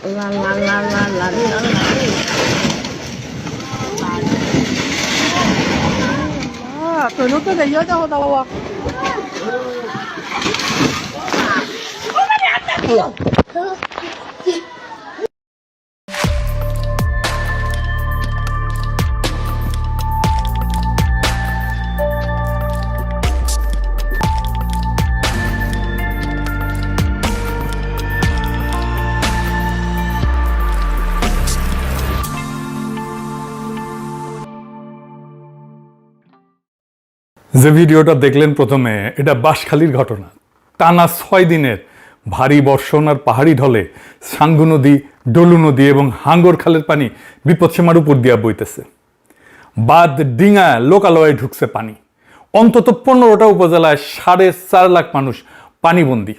La la la la la la la. Tụi nó cứ để vô cho tao à. যে ভিডিওটা দেখলেন প্রথমে, এটা বাঁশখালীর ঘটনা। টানা 6 দিনের ভারী বর্ষণ আর পাহাড়ি ঢলে সাঙ্গু নদী, ডলু নদী এবং হাঙ্গর খালের পানি বিপদসীমার উপর দিয়া বইতেছে। বাঁধ, ডিঙা, লোকালয়ে ঢুকছে পানি। অন্তত 15টা উপজেলায় 4.5 লাখ মানুষ পানিবন্দী।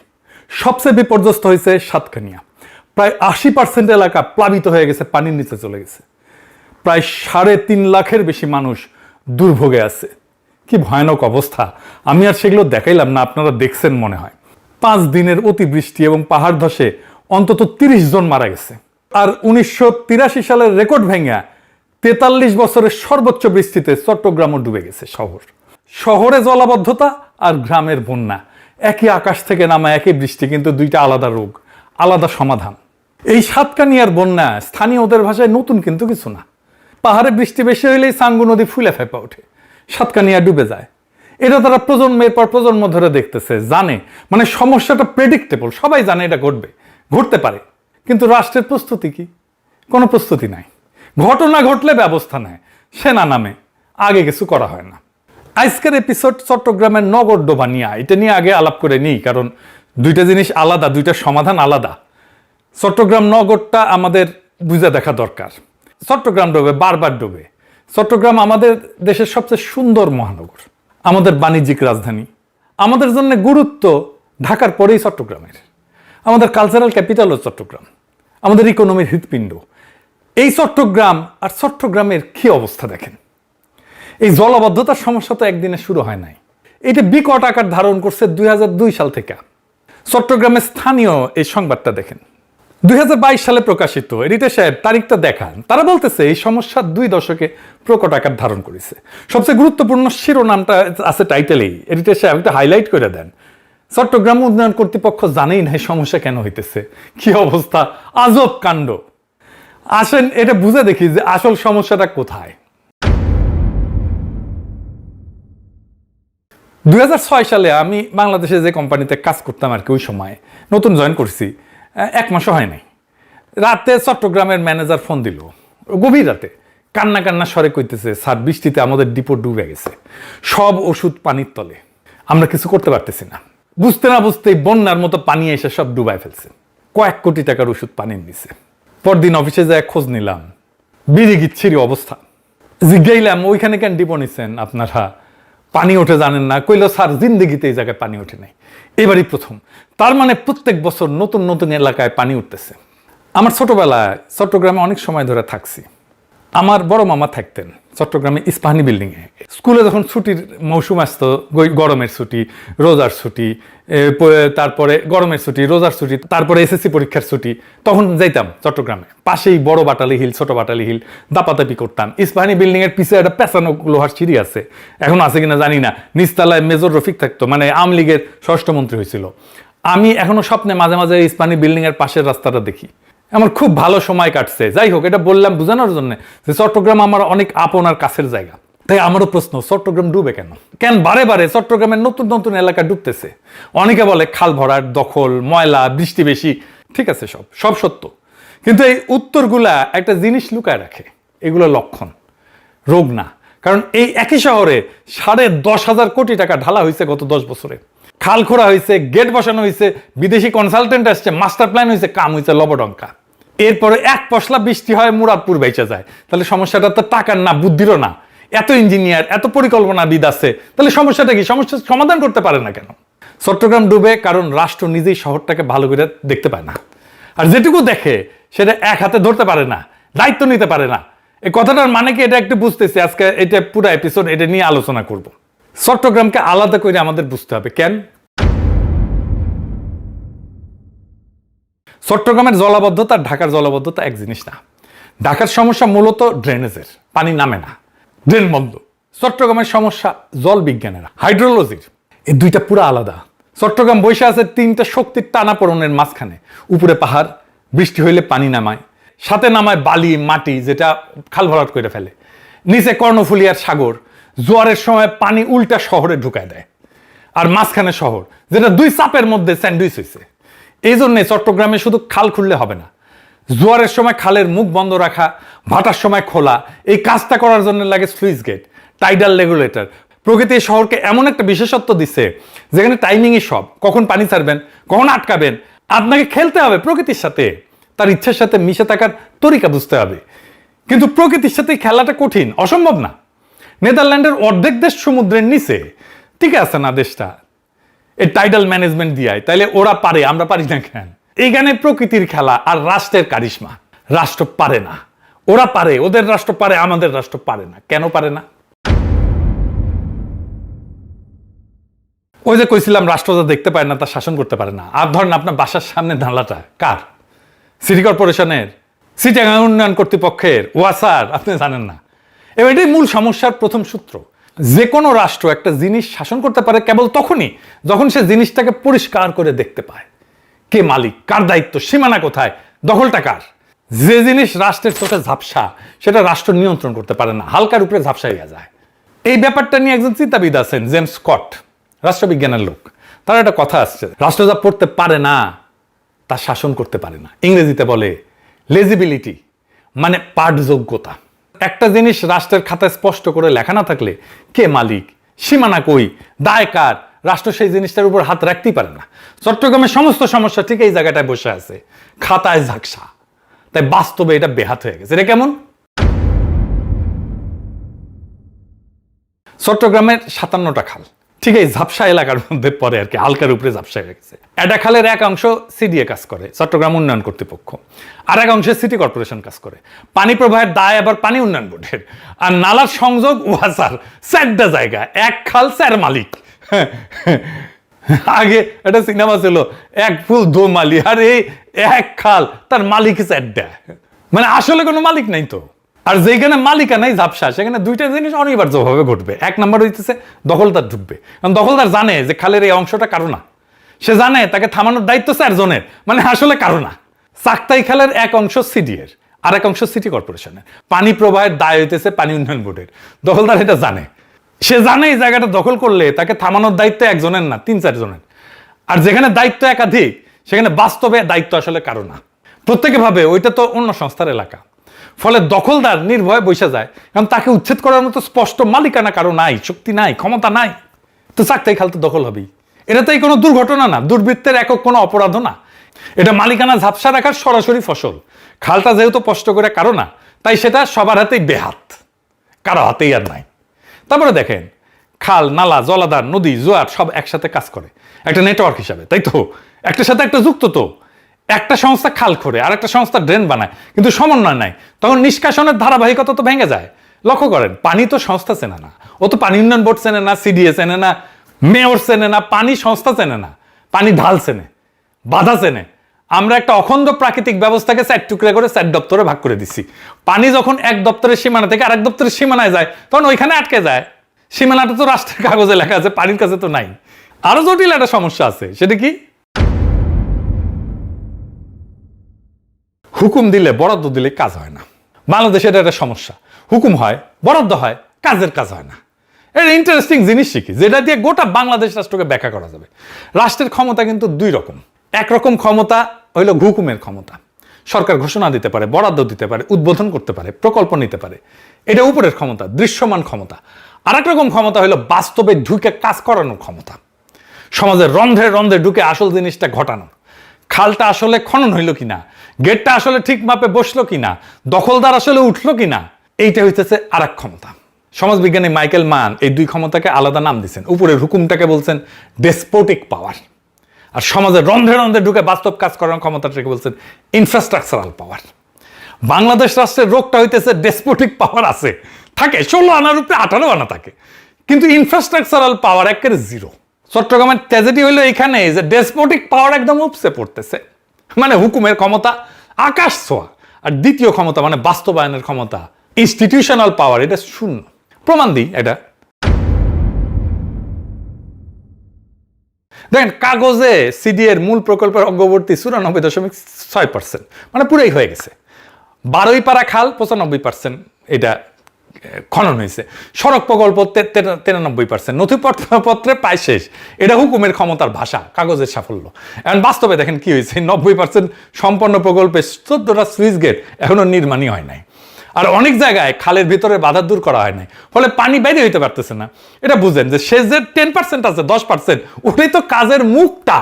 সবচেয়ে বিপর্যস্ত হয়েছে সাতকানিয়া। প্রায় 80% এলাকা প্লাবিত হয়ে গেছে, পানির নিচে চলে গেছে। প্রায় 3.5 লাখের বেশি মানুষ দুর্ভোগে আছে। কি ভয়ানক অবস্থা! আমি আর সেগুলো দেখাইলাম না, আপনারা দেখছেন মনে হয়। 5 দিনের অতিবৃষ্টি এবং পাহাড় ধসে অন্তত 30 জন মারা গেছে। আর 1983 সালের রেকর্ড ভেঙে 43 বছরের সর্বোচ্চ বৃষ্টিতে চট্টগ্রামও ডুবে গেছে শহর। শহরে জলাবদ্ধতা আর গ্রামের বন্যা, একই আকাশ থেকে নামা একই বৃষ্টি, কিন্তু দুইটা আলাদা রোগ, আলাদা সমাধান। এই সাতকানিয়ার বন্যা স্থানীয়দের ভাষায় নতুন কিন্তু কিছু না। পাহাড়ে বৃষ্টি বেশি হইলেই সাঙ্গু নদী ফুলে ফেপে ওঠে, সাতকানিয়া ডুবে যায়। এটা তারা প্রজন্মের পর প্রজন্ম ধরে দেখতেছে, জানে, মানে সমস্যাটা প্রেডিক্টেবল, সবাই জানে এটা ঘটবে, ঘটতে পারে। কিন্তু রাষ্ট্রের প্রস্তুতি কি? কোনো প্রস্তুতি নাই। ঘটনা ঘটলে ব্যবস্থা নেয়, সেনা নামে, আগে কিছু করা হয় না। আজকের এপিসোড চট্টগ্রামের নগর ডোবা নিয়ে, এটা নিয়ে আগে আলাপ করে নিই, কারণ দুইটা জিনিস আলাদা, দুইটা সমাধান আলাদা। চট্টগ্রাম নগরটা আমাদের বুঝে দেখা দরকার। চট্টগ্রাম ডোবে, বারবার ডোবে। চট্টগ্রাম আমাদের দেশের সবচেয়ে সুন্দর মহানগর, আমাদের বাণিজ্যিক রাজধানী। আমাদের জন্য গুরুত্ব ঢাকার পরেই চট্টগ্রামের। আমাদের কালচারাল ক্যাপিটালও চট্টগ্রাম, আমাদের ইকোনমির হৃৎপিণ্ড। এই চট্টগ্রাম আর চট্টগ্রামের কি অবস্থা দেখেন। এই জলাবদ্ধতার সমস্যা তো একদিনে শুরু হয় নাই, এটা বিকট আকার ধারণ করছে 2002 সাল থেকে। চট্টগ্রামের স্থানীয় এই সংবাদটা দেখেন, 2022 সালে প্রকাশিত। এডিটর সাহেব তারিখটা দেখান। তারা বলতেছে এই সমস্যা 2 দশকে প্রকট আকার ধারণ করেছে। সবচেয়ে গুরুত্বপূর্ণ শিরোনামটা আছে টাইটেলেই। এডিটর সাহেব একটু হাইলাইট করে দেন। চট্টগ্রাম উন্নয়ন কর্তৃপক্ষ জানেই না এই সমস্যা কেন হইতেছে। কি অবস্থা, আজব কাণ্ড। আসেন এটা বুঝে দেখি যে আসল সমস্যাটা কোথায়। 2006 সালে আমি বাংলাদেশে যে কোম্পানিতে কাজ করতাম আর কি, ওই সময় নতুন জয়েন করছি, 1 মাসও হয় নাই। রাতে চট্টগ্রামের ম্যানেজার ফোন দিল, গভীর রাতে, কান্না কান্না স্বরে কইতেছে, স্যার বৃষ্টিতে আমাদের ডিপো ডুবে গেছে, সব ওষুধ পানির তলে, আমরা কিছু করতে পারতেছি না। বুঝতে না বুঝতেই বন্যার মতো পানি এসে সব ডুবাই ফেলছে। কয়েক কোটি টাকার ওষুধ পানির নিচে। পরদিন অফিসে যায় খোঁজ নিলাম, বিড়ি গিচ্ছিরি অবস্থা। জিজ্ঞাইলাম ওইখানে কেন ডিপো নিচ্ছেন আপনারা, পানি ওঠে জানেন না? কইল স্যার জিন্দেগিতে এই জায়গায় পানি ওঠে নাই, এবারই প্রথম। তার মানে প্রত্যেক বছর নতুন নতুন এলাকায় পানি উঠতেছে। আমার ছোটবেলায় চট্টগ্রামে অনেক সময় ধরে থাকছি। আমার বড় মামা থাকতেন চট্টগ্রামে ইস্পাহানি বিল্ডিংয়ে। স্কুলে যখন ছুটির মৌসুম আসতো, গরমের ছুটি, রোজার ছুটি, তারপরে গরমের ছুটি, রোজার ছুটি, তারপরে এসএসসি পরীক্ষার ছুটি, তখন যাইতাম চট্টগ্রামে। পাশেই বড় বাটালি হিল, ছোট বাটালি হিল, দাপাদাপি করতাম। ইস্পাহানি বিল্ডিং এর পিছিয়ে একটা পেঁচানো লোহার সিঁড়ি আছে, এখন আছে কিনা জানি না। নিচতলায় মেজর রফিক থাকতো, মানে আওয়ামী লীগের স্বরাষ্ট্রমন্ত্রী হয়েছিল। আমি এখনো স্বপ্নে মাঝে মাঝে ইস্পাহানি বিল্ডিং এর পাশের রাস্তাটা দেখি। আমার খুব ভালো সময় কাটছে। যাই হোক, এটা বললাম বোঝানোর জন্য যে চট্টগ্রাম আমার অনেক আপন আর কাছের জায়গা। তাই আমারও প্রশ্ন, চট্টগ্রাম ডুবে কেন? কেন বারে বারে চট্টগ্রামের নতুন নতুন এলাকা ডুবতেছে? অনেকে বলে খাল ভরাট, দখল, ময়লা, বৃষ্টি বেশি। ঠিক আছে, সব সত্য, কিন্তু এই উত্তরগুলা একটা জিনিস লুকায় রাখে। এগুলো লক্ষণ, রোগ না। কারণ এই একই শহরে 10,500 কোটি টাকা ঢালা হয়েছে গত 10 বছরে। খাল খোঁড়া হয়েছে, গেট বসানো হয়েছে, বিদেশি কনসালটেন্ট আসছে, মাস্টার প্ল্যান হয়েছে, কাম হয়েছে লবডঙ্কা। এরপরে এক পশলা বৃষ্টি হয়, মুরাদপুর বেঁচে যায়। তাহলে সমস্যাটা তো টাকার না, বুদ্ধিরও না। এত ইঞ্জিনিয়ার, এত পরিকল্পনাবিদ আছে, তাহলে সমস্যাটা কি? সমস্যার সমাধান করতে পারে না কেন? চট্টগ্রাম ডুবে কারণ রাষ্ট্র নিজেই শহরটাকে ভালো করে দেখতে পায় না। আর যেটুকু দেখে সেটা এক হাতে ধরতে পারে না, দায়িত্ব নিতে পারে না। এই কথাটার মানে কি, এটা একটু বুঝতেছি। আজকে এটা পুরো এপিসোড এটা নিয়ে আলোচনা করব। চট্টগ্রামকে আলাদা করে আমাদের বুঝতে হবে। কেন? চট্টগ্রামের জলাবদ্ধতা আর ঢাকার জলাবদ্ধতা এক জিনিস না। ঢাকার সমস্যা মূলত ড্রেনেজের, পানি নামে না, ড্রেন বন্ধ। চট্টগ্রামের সমস্যা জল বিজ্ঞানের, হাইড্রোলজির। এই দুইটা পুরো আলাদা। চট্টগ্রাম বসে আছে তিনটা শক্তির টানাপোড়েনের মাঝখানে। উপরে পাহাড়, বৃষ্টি হইলে পানি নামায়, সাথে নামায় বালি মাটি যেটা খাল ভরাট করে ফেলে। নিচে কর্ণফুলী আর সাগর, জোয়ারের সময় পানি উল্টা শহরে ঢুকায় দেয়। আর মাঝখানে শহর, যেটা দুই চাপের মধ্যে স্যান্ডউইচ হয়েছে। এই জন্যে চট্টগ্রামে শুধু খাল খুললে হবে না, জোয়ারের সময় খালের মুখ বন্ধ রাখা, ভাটার সময় খোলা, এই কাজটা করার জন্য লাগে স্লুইস গেট, টাইডাল রেগুলেটর। প্রকৃতি এই শহরকে এমন একটা বিশেষত্ব দিচ্ছে যেখানে টাইমিংই সব। কখন পানি ছাড়বেন, কখন আটকাবেন, আপনাকে খেলতে হবে প্রকৃতির সাথে, তার ইচ্ছার সাথে মিশে থাকার তরিকা বুঝতে হবে। কিন্তু প্রকৃতির সাথে খেলাটা কঠিন, অসম্ভব না। নেদারল্যান্ডের অর্ধেক দেশ সমুদ্রের নিচে, ঠিক আছে না দেশটা, এই টাইডাল ম্যানেজমেন্ট দিয়ায়, তাইলে ওরা পারে, আমরা পারি না কেন? এইখানে প্রকৃতির খেলা আর রাষ্ট্রের কারিশমা। রাষ্ট্র পারে না, ওরা পারে, ওদের রাষ্ট্র পারে, আমাদের রাষ্ট্র পারে না। কেন পারে না? ওই যে কইছিলাম রাষ্ট্র যা দেখতে পায় না তা শাসন করতে পারে না। আর ধরেন আপনার বাসার সামনে নালাটা কার? সিটি কর্পোরেশনের, চিটাগাং উন্নয়ন কর্তৃপক্ষের, ওয়াসার, আপনি জানেন না। এবার এটাই মূল সমস্যার প্রথম সূত্র। যে কোনো রাষ্ট্র একটা জিনিস শাসন করতে পারে কেবল তখনই যখন সে জিনিসটাকে পরিষ্কার করে দেখতে পায়। কে মালিক, কার দায়িত্ব, সীমানা কোথায়, দখলটা কার। যে জিনিস রাষ্ট্রের চোখে ঝাপসা সেটা রাষ্ট্র নিয়ন্ত্রণ করতে পারে না, হালকার উপরে ঝাপসাইয়া যায়। এই ব্যাপারটা নিয়ে একজন চিন্তাবিদ আছেন, জেমস স্কট, রাষ্ট্রবিজ্ঞানের লোক। তার একটা কথা আসছে, রাষ্ট্র যা পড়তে পারে না তা শাসন করতে পারে না। ইংরেজিতে বলে লেজিবিলিটি, মানে পাঠযোগ্যতা। একটা জিনিস রাষ্ট্রের খাতায় স্পষ্ট করে লেখা না থাকলে কে মালিক, সীমানা কই, দায় কার, রাষ্ট্র সেই জিনিসটার উপর হাত রাখতেই পারে না। চট্টগ্রামের সমস্ত সমস্যা ঠিক এই জায়গাটায় বসে আছে, খাতায় ঝাকসা। তাই বাস্তবে এটা বেহাত হয়ে গেছে। এটা কেমন? চট্টগ্রামের 57টা খাল ঠিক এই ঝাপসা এলাকার মধ্যে পড়ে আর কি, হালকার উপরে ঝাপসা হয়ে গেছে। একটা খালের এক অংশ সিডিএ কাজ করে, চট্টগ্রাম উন্নয়ন কর্তৃপক্ষ, আর এক অংশে সিটি কর্পোরেশন কাজ করে। পানি প্রবাহের দায় আবার পানি উন্নয়ন বোর্ডের। আর নালার সংযোগ ওয়াসার। 4টা জায়গা, এক খাল 4 মালিক। আগে একটা সিনেমা ছিল, এক ফুল দো মালি, আর এই এক খাল তার মালিক 4টা। মানে আসলে কোনো মালিক নাই তো। আর যেখানে মালিকানাই ঝাপসা সেখানে দুইটা জিনিস অনিবার্যভাবে ঘটবে। এক নম্বর হইতেছে দখলদার ঢুকবে, কারণ দখলদার জানে যে খালের এই অংশটা কারো না। সে জানে তাকে থামানোর দায়িত্ব 4 জনের, মানে আসলে কারো না। চাকতাই খালের এক অংশ সিডিএর, আর এক অংশ সিটি কর্পোরেশনের। পানি প্রবাহের দায় হইতেছে পানি উন্নয়ন বোর্ডের। দখলদার এটা জানে, সে জানে এই জায়গাটা দখল করলে তাকে থামানোর দায়িত্ব 1 জনের না, 3-4 জনের। আর যেখানে দায়িত্ব একাধিক সেখানে বাস্তবে দায়িত্ব আসলে কারো না। প্রত্যেকে ভাবে ওইটা তো অন্য সংস্থার এলাকা। ফলে দখলদার নির্ভয়ে বসে যায়, কারণ তাকে উচ্ছেদ করার মতো স্পষ্ট মালিকানা কারো নাই, শক্তি নাই, ক্ষমতা নাই। তো চাকতাই খাল তো দখল হবেই। এটা তো কোনো দুর্ঘটনা না, দুর্বৃত্তের একক কোনো অপরাধও না। এটা মালিকানা ঝাপসা রাখার সরাসরি ফসল। খালটা যেহেতু স্পষ্ট করে কারো না, তাই সেটা সবার হাতেই বেহাত, কারো হাতেই আর নাই। তারপরে দেখেন, খাল, নালা, জলাধার, নদী, জোয়ার সব একসাথে কাজ করে একটা নেটওয়ার্ক হিসাবে, তাই তো? একটার সাথে একটা যুক্ত তো। একটা সংস্থা খাল খোঁড়ে আর একটা সংস্থা ড্রেন বানায়, কিন্তু সমন্বয় নাই, তখন নিষ্কাশনের ধারাবাহিকতা তো ভেঙে যায়। লক্ষ্য করেন, পানি তো সংস্থা চেনে না, ও তো পানি উন্নয়ন বোর্ড চেনে না, সিডিএ চেনে না, মেয়র চেনে না, পানি সংস্থা চেনে না, পানি ঢাল চেনে, বাধা চেনে। আমরা একটা অখণ্ড প্রাকৃতিক ব্যবস্থাকে 4 টুকরা করে 4 দপ্তরে ভাগ করে দিচ্ছি। পানি যখন এক দপ্তরের সীমানা থেকে আরেক দপ্তরের সীমানায় যায় তখন ওইখানে আটকে যায়। সীমানাটা তো রাষ্ট্রের কাগজে লেখা আছে, পানির কাছে তো নাই। আরো জটিল একটা সমস্যা আছে, সেটা কি? হুকুম দিলে, বরাদ্দ দিলে কাজ হয় না। বাংলাদেশে এটা একটা সমস্যা। হুকুম হয়, বরাদ্দ হয়, কাজের কাজ হয় না। এটা ইন্টারেস্টিং জিনিস শিখি, যেটা দিয়ে গোটা বাংলাদেশ রাষ্ট্রকে ব্যাখ্যা করা যাবে। রাষ্ট্রের ক্ষমতা কিন্তু 2 রকম। একরকম ক্ষমতা হইল হুকুমের ক্ষমতা। সরকার ঘোষণা দিতে পারে, বরাদ্দ দিতে পারে, উদ্বোধন করতে পারে, প্রকল্প নিতে পারে, এটা উপরের ক্ষমতা, দৃশ্যমান ক্ষমতা। আর এক রকম ক্ষমতা হইল বাস্তবে ঢুকে কাজ করানোর ক্ষমতা, সমাজের রন্ধ্রে রন্ধ্রে ঢুকে আসল জিনিসটা ঘটানো। খালটা আসলে খনন হইল কিনা, গেটটা আসলে ঠিক মাপে বসলো কিনা, দখলদার আসলে উঠলো কিনা, এইটা হইতেছে আর এক ক্ষমতা। সমাজবিজ্ঞানী মাইকেল মান এই 2 ক্ষমতাকে আলাদা নাম দিচ্ছেন। উপরের হুকুমটাকে বলছেন ডেসপোটিক পাওয়ার, আর সমাজের রন্ধ্রে রন্ধ্রে ঢুকে বাস্তব কাজ করার ক্ষমতাটাকে বলছেন ইনফ্রাস্ট্রাকচারাল পাওয়ার। বাংলাদেশ রাষ্ট্রের রোগটা হইতেছে ডেসপোটিক পাওয়ার আছে, থাকে 16 আনার উপরে 18 আনা থাকে, কিন্তু ইনফ্রাস্ট্রাকচারাল পাওয়ার একেবারে 0। চট্টগ্রামের ট্র্যাজেডি হইলো এখানে যে ডেসপোটিক পাওয়ার একদম উপসে পড়তেছে। মানে হুকুমের ক্ষমতা আকাশ ছোঁয়া, আর দ্বিতীয় ক্ষমতা মানে বাস্তবায়নের ক্ষমতা, ইনস্টিটিউশনাল পাওয়ার, এটা শূন্য। প্রমাণ দিই এটা। দেখেন, কাগজে সিডি এর মূল প্রকল্পের অগ্রবর্তী 94.6%, মানে পুরাই হয়ে গেছে। 12 পারা খাল 95% এটা খনন হয়েছে। সড়ক প্রকল্প 93%, নথিপত্রে প্রায় শেষ। এটা হুকুমের ক্ষমতার ভাষা, কাগজের সাফল্য। এখন বাস্তবে দেখেন কি হয়েছে, 90% সম্পন্ন প্রকল্পে 14টা সুইচ গেট এখনো নির্মাণই হয় নাই। আর অনেক জায়গায় খালের ভিতরে বাধা দূর করা হয় নাই, ফলে পানি বাইরে হইতে পারতেছে না। এটা বুঝেন যে শেষ যে 10% আছে, 10%, ওটাই তো কাজের মুখটা।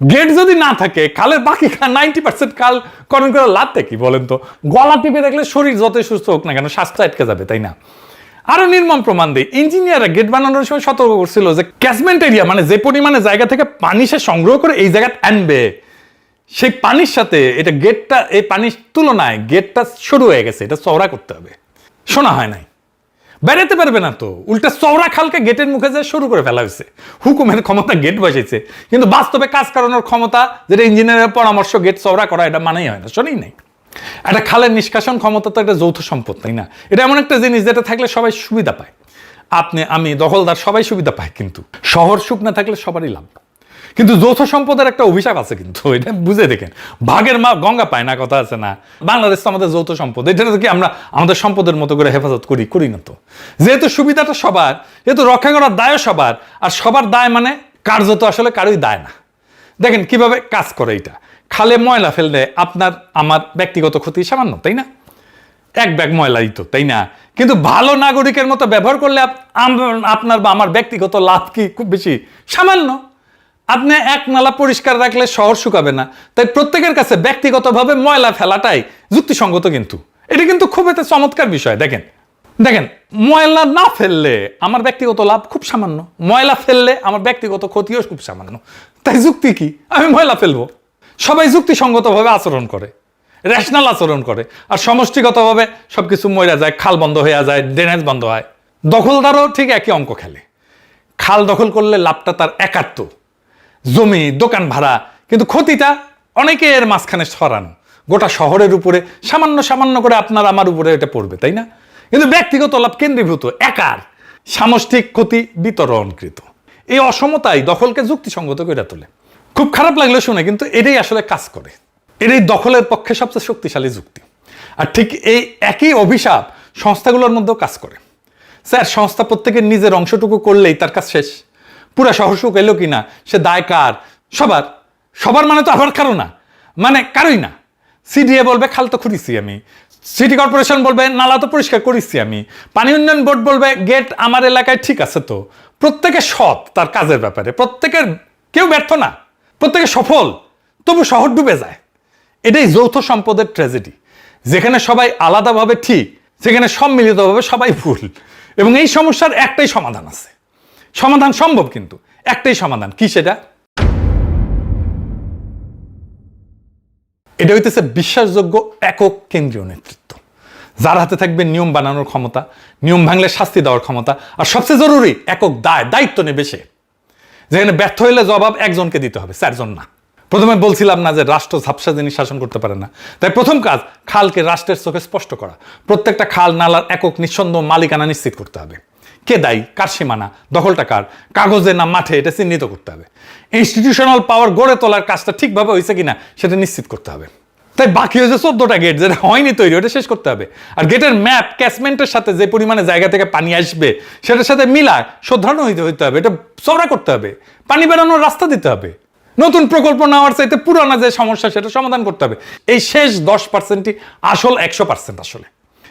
গেট যদি না থাকে, খালের বাকি 90% খাল খনন করে লাভটা কি বলেন তো? গলা টিপে রাখলে শরীর যতই সুস্থ হোক না কেন, স্বাস্থ্য আটকে যাবে, তাই না? আরো নির্মম প্রমাণ দেয়, ইঞ্জিনিয়াররা গেট বানানোর সময় সতর্ক করছিল যে ক্যাচমেন্ট এরিয়া, মানে যে পরিমাণে জায়গা থেকে পানি সে সংগ্রহ করে এই জায়গায় আনবে, সেই পানির সাথে এটা গেটটা, এই পানির তুলনায় গেটটা শুরু হয়ে গেছে, এটা চওড়া করতে হবে। শোনা হয় নাই, বেড়াতে পারবে না তো, উল্টা চওড়া খালকে গেটের মুখে যায় শুরু করে ফেলা হয়েছে। হুকুমের ক্ষমতা গেট বসাইছে, কিন্তু বাস্তবে কাজ করানোর ক্ষমতা, যেটা ইঞ্জিনিয়ারের পরামর্শ গেট চওড়া করা, এটা মানেই হয় না, শোনেই নাই। একটা খালের নিষ্কাশন ক্ষমতা তো একটা যৌথ সম্পদ, তাই না? এটা এমন একটা জিনিস যেটা থাকলে সবাই সুবিধা পায়। আপনি, আমি, দখলদার সবাই সুবিধা পায়, কিন্তু শহর সুখ না থাকলে সবারই লাভ। কিন্তু যৌথ সম্পদের একটা অভিশাপ আছে, কিন্তু এটা বুঝে দেখেন। ভাগের মা গঙ্গা পায় না, কথা আছে না? বাংলাদেশ তো আমাদের যৌথ সম্পদ, এটা কি আমরা আমাদের সম্পদের মতো করে হেফাজত করি না তো? যেহেতু সুবিধাটা সবার, যেহেতু রক্ষা করার দায়ও সবার, আর সবার দায় মানে কার্যত আসলে কারোই দায় না। দেখেন কিভাবে কাজ করে এটা। খালে ময়লা ফেললে আপনার আমার ব্যক্তিগত ক্ষতি সামান্য, তাই না? এক ব্যাগ ময়লাই তো, তাই না? কিন্তু ভালো নাগরিকের মতো ব্যবহার করলে আপনার বা আমার ব্যক্তিগত লাভ কি খুব বেশি? সামান্য। আপনি এক নালা পরিষ্কার রাখলে শহর শুকাবে না, তাই প্রত্যেকের কাছে ব্যক্তিগতভাবে ময়লা ফেলাটাই যুক্তিসঙ্গত। কিন্তু এটা কিন্তু খুব একটা চমৎকার বিষয়। দেখেন দেখেন ময়লা না ফেললে আমার ব্যক্তিগত লাভ খুব সামান্য, ময়লা ফেললে আমার ব্যক্তিগত ক্ষতিও খুব সামান্য। তাই যুক্তি কি? আমি ময়লা ফেলবো। সবাই যুক্তিসঙ্গতভাবে আচরণ করে, রেশনাল আচরণ করে, আর সমষ্টিগতভাবে সবকিছু মরে যায়, খাল বন্ধ হয়ে যায়, ড্রেনেজ বন্ধ হয়। দখলদারও ঠিক একই অঙ্ক খেলে। খাল দখল করলে লাভটা তার একাত্ম, জমি, দোকান ভাড়া, কিন্তু ক্ষতিটা অনেকের মাঝখানে সরানো, গোটা শহরের উপরে সামান্য সামান্য করে আপনার আমার উপরে এটা পড়বে, তাই না? কিন্তু ব্যক্তিগত লাভ কেন্দ্রীভূত, একার, সামষ্টিক ক্ষতি বিতরণকৃত। এই অসমতাই দখলকে যুক্তিসঙ্গত করে তোলে। খুব খারাপ লাগলে শুনে, কিন্তু এটাই আসলে কাজ করে। এটাই দখলের পক্ষে সবচেয়ে শক্তিশালী যুক্তি। আর ঠিক এই একই অভিশাপ সংস্থাগুলোর মধ্যেও কাজ করে। স্যার, সংস্থা প্রত্যেকের নিজের অংশটুকু করলেই তার কাজ শেষ। পুরা শহর সুখ এলো কিনা সে দায় কার? সবার। সবার মানে তো আবার কারো না, মানে কারোই না। সিডিএ বলবে খাল তো খুঁড়িছি আমি, সিটি কর্পোরেশন বলবে নালা তো পরিষ্কার করেছি আমি, পানি উন্নয়ন বোর্ড বলবে গেট আমার এলাকায় ঠিক আছে। তো প্রত্যেকে সৎ তার কাজের ব্যাপারে, প্রত্যেকের, কেউ ব্যর্থ না, প্রত্যেকে সফল, তবু শহর ডুবে যায়। এটাই যৌথ সম্পদের ট্র্যাজেডি। যেখানে সবাই আলাদাভাবে ঠিক, সেখানে সম্মিলিতভাবে সবাই ভুল। এবং এই সমস্যার একটাই সমাধান আছে, সমাধান সম্ভব, কিন্তু একটাই সমাধান। কি সেটা? এটা হইতেছে বিশ্বাসযোগ্য একক কেন্দ্রীয় নেতৃত্ব, যার হাতে থাকবে নিয়ম বানানোর ক্ষমতা, নিয়ম ভাঙলে শাস্তি দেওয়ার ক্ষমতা, আর সবচেয়ে জরুরি একক দায়িত্ব নেবে সে। যেখানে ব্যর্থ হইলে জবাব একজনকে দিতে হবে, 4 জন না। প্রথমে বলছিলাম না যে রাষ্ট্র ঝাপসা জিনিস শাসন করতে পারে না। তাই প্রথম কাজ খালকে রাষ্ট্রের চোখে স্পষ্ট করা। প্রত্যেকটা খাল নালার একক নিঃসন্দেহ মালিকানা নিশ্চিত করতে হবে। কে দায়ী, কার সীমানা, দখলটা কার, কাগজে না মাঠে, এটা চিহ্নিত করতে হবে। ইনস্টিটিউশনাল পাওয়ার গড়ে তোলার কাজটা ঠিকভাবে হয়েছে কিনা সেটা নিশ্চিত করতে হবে। তাই বাকি হয়েছে 14টা গেট, যেটা হয়নি তৈরি, ওটা শেষ করতে হবে। আর গেটের ম্যাপ ক্যাচমেন্টের সাথে যে পরিমাণে জায়গা থেকে পানি আসবে সেটার সাথে মিলায় শোধরানো হইতে হবে। এটা চওড়া করতে হবে, পানি বেরোনোর রাস্তা দিতে হবে। নতুন প্রকল্প নেওয়ার চাইতে পুরানা যে সমস্যা সেটা সমাধান করতে হবে। এই শেষ 10%ই আসল 100% আসলে।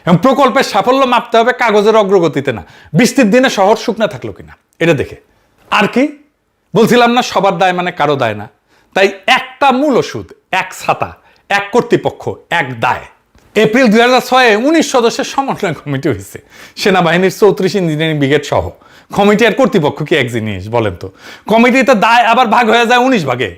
এবং প্রকল্পের সাফল্য মাপতে হবে কাগজের অগ্রগতিতে না, বৃষ্টির দিনে শহর শুকনা থাকলো কিনা এটা দেখে। আর কি বলছিলাম না, সবার দায় মানে কারো দায় না। তাই একটা মূল ওষুধ, এক ছাতা, এক কর্তৃপক্ষ, এক দায়। এপ্রিল 2006-এ 19 সদস্যের সমন্বয় কমিটি হয়েছে, সেনাবাহিনীর 34 ইঞ্জিনিয়ারিং ব্রিগেড সহ। কমিটি আর কর্তৃপক্ষ কি এক জিনিস বলেন তো? কমিটিতে দায় আবার ভাগ হয়ে যায় 19 ভাগে।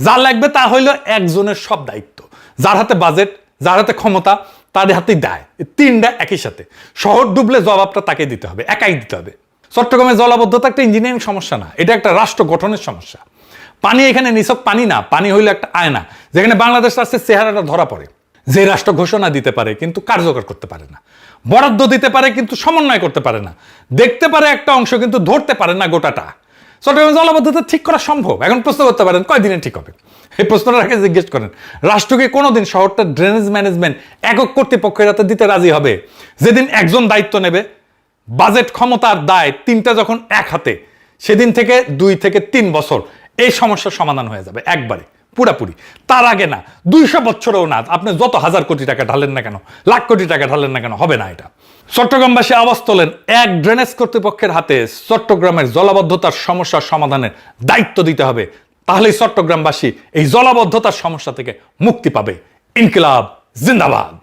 যা লাগবে তা হইল একজনের সব দায়িত্ব, যার হাতে বাজেট, যার হাতে ক্ষমতা, তার হাতেই দায়। 3টা একই সাথে। শহর ডুবলে জবাবটা তাকে দিতে হবে, একাই দিতে হবে। চট্টগ্রামে জলাবদ্ধতা একটা ইঞ্জিনিয়ারিং সমস্যা না, এটা একটা রাষ্ট্র গঠনের সমস্যা। পানি এখানে নিছক পানি না, পানি হইল একটা আয়না, যেখানে বাংলাদেশ রাষ্ট্রের চেহারাটা ধরা পড়ে। যে রাষ্ট্র ঘোষণা দিতে পারে কিন্তু কার্যকর করতে পারে না, বরাদ্দ দিতে পারে কিন্তু সমন্বয় করতে পারে না, দেখতে পারে একটা অংশ কিন্তু ধরতে পারে না গোটাটা। চট্টগ্রামের জলাবদ্ধতা ঠিক করা সম্ভব? এখন প্রশ্ন করতে পারেন কয়দিনে ঠিক হবে? এই প্রশ্নটা আগে জিজ্ঞেস করেন। রাষ্ট্রকে কোনোদিন শহরটা ড্রেনেজ ম্যানেজমেন্ট একক কর্তৃপক্ষের হাতে দিতে রাজি হবে? যেদিন একজন দায়িত্ব নেবে, বাজেট ক্ষমতার দায় তিনটা যখন এক হাতে, সেদিন থেকে 2 থেকে 3 বছর এই সমস্যার সমাধান হয়ে যাবে একবারে পুরাপুরি। তার আগে না, 200 বছরেও না। আপনি যত হাজার কোটি টাকা ঢালেন না কেন, লাখ কোটি টাকা ঢালেন না কেন, হবে না এটা। চট্টগ্রামবাসী আওয়াজ তোলেন, এক ড্রেনেজ কর্তৃপক্ষের হাতে চট্টগ্রামের জলাবদ্ধতার সমস্যার সমাধানের দায়িত্ব দিতে হবে। তাহলেই চট্টগ্রামবাসী এই জলাবদ্ধতার সমস্যা থেকে মুক্তি পাবে। ইনকিলাব জিন্দাবাদ।